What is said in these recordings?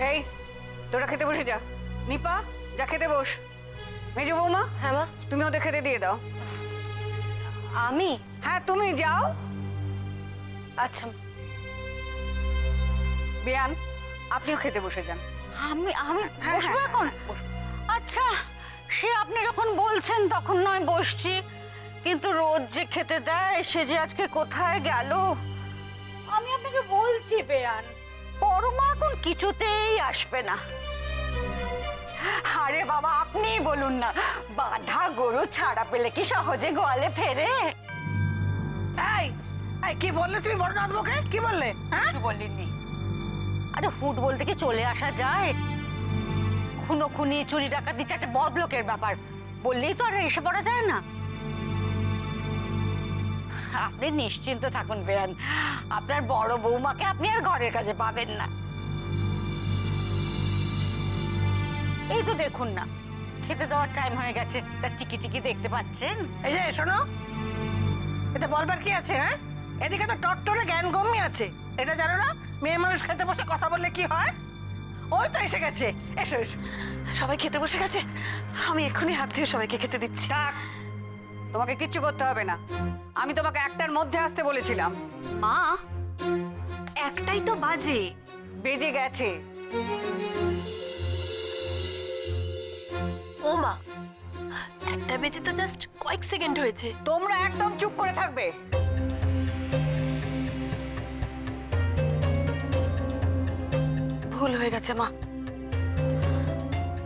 এই তোরা খেতে বসে যা। নিপা, যা খেতে বস। মেজো বৌমা, হ্যাঁ মা। তুমি ওদের খেতে দিয়ে দাও। আমি? হ্যাঁ তুমি যাও। আচ্ছা। বিয়ান, আপনিও খেতে বসে যান। আমি আমি হ্যাঁ, বসবো হ্যাঁ, এখন? বসুন। আচ্ছা, সে আপনি যখন বলছেন তখন নয় বসছি, কিন্তু রোজ যে খেতে দেয় সে যে আজকে কোথায় গেল। আমি আপনাকে বলছি বেয়ান, পরমা এখন কিছুতেই আসবে না। আরে বাবা, আপনিই বলুন না, বাঁধা গরু ছাড়া পেলে কি সহজে গোয়ালে ফেরে? এই এই কি বললে তুমি বড় নাথবকে? কি বললে? হ্যাঁ, কিছু বলিনি। আরে হুট বলতে কি চলে আসা যায়? খুনো খুনি, চুরি ডাকাতি একটা বদলোকের ব্যাপার বললেই তো আর এসে পড়া যায় না। আপনি নিশ্চিন্ত থাকুন বেয়ান, আপনার বড় বৌমাকে আপনি আর ঘরের কাছে পাবেন না। এই তো দেখুন না, খেতে দেওয়ার টাইম হয়ে গেছে, তার টিকি টিকি দেখতে পাচ্ছেন। এই যে শোনো, এটা বলবার কি আছে? হ্যাঁ, এদিকে তো টট্টরে জ্ঞান গম্যি আছে, এটা জানো না? মেয়ে মানুষ খেতে বসে কথা বললে কি হয়? ওই তো এসে গেছে, এসো এসো। সবাই খেতে বসে গেছে, আমি এক্ষুনি হাত দিয়ে সবাইকে খেতে দিচ্ছি। থাক, তোমাকে কিচ্ছু করতে হবে না। আমি তোমাকে একটার মধ্যে আসতে বলেছিলাম। মা, একটাই তো বাজে। বেজে গেছে। ও মা, একটা বেজে তো জাস্ট কয়েক সেকেন্ড হয়েছে। তোমরা একদম চুপ করে থাকবে। ভুল হয়ে গেছে মা,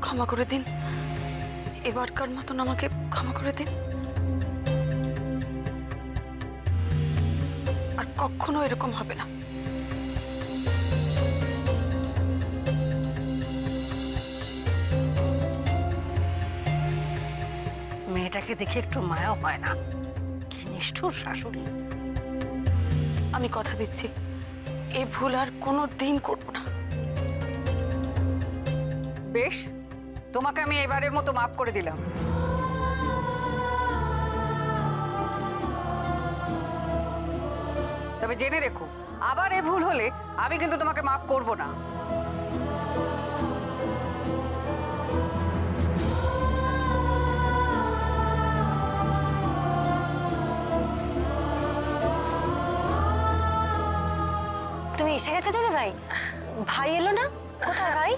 ক্ষমা করে দিন। এবারকার মতন আমাকে ক্ষমা করে দিন, আর কখনো এরকম হবে না। মেয়েটাকে দেখে একটু মায়াও হয় না, কি নিষ্ঠুর শাশুড়ি। আমি কথা দিচ্ছি, এ ভুল আর কোনো দিন করবো না। বেশ, তোমাকে আমি এবারের মতো মাফ করে দিলাম। তবে জেনে রেখো, আবার এ ভুল হলে আমি কিন্তু তোমাকে মাফ করব না। তুমি এসে গেছো দাদা ভাই? ভাই এলো না? কোথায় ভাই?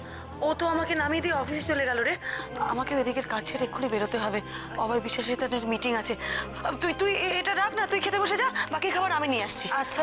ও তো আমাকে নামিয়ে দিয়ে অফিসে চলে গেল রে। আমাকে ওইদিকের কাজ ছেড়ে এক্ষুনি বেরোতে হবে, অভয় বিশ্বাসের মিটিং আছে। তুই তুই এটা রাখ না, তুই খেতে বসে যা, বাকি খাবার আমি নিয়ে আসছি। আচ্ছা।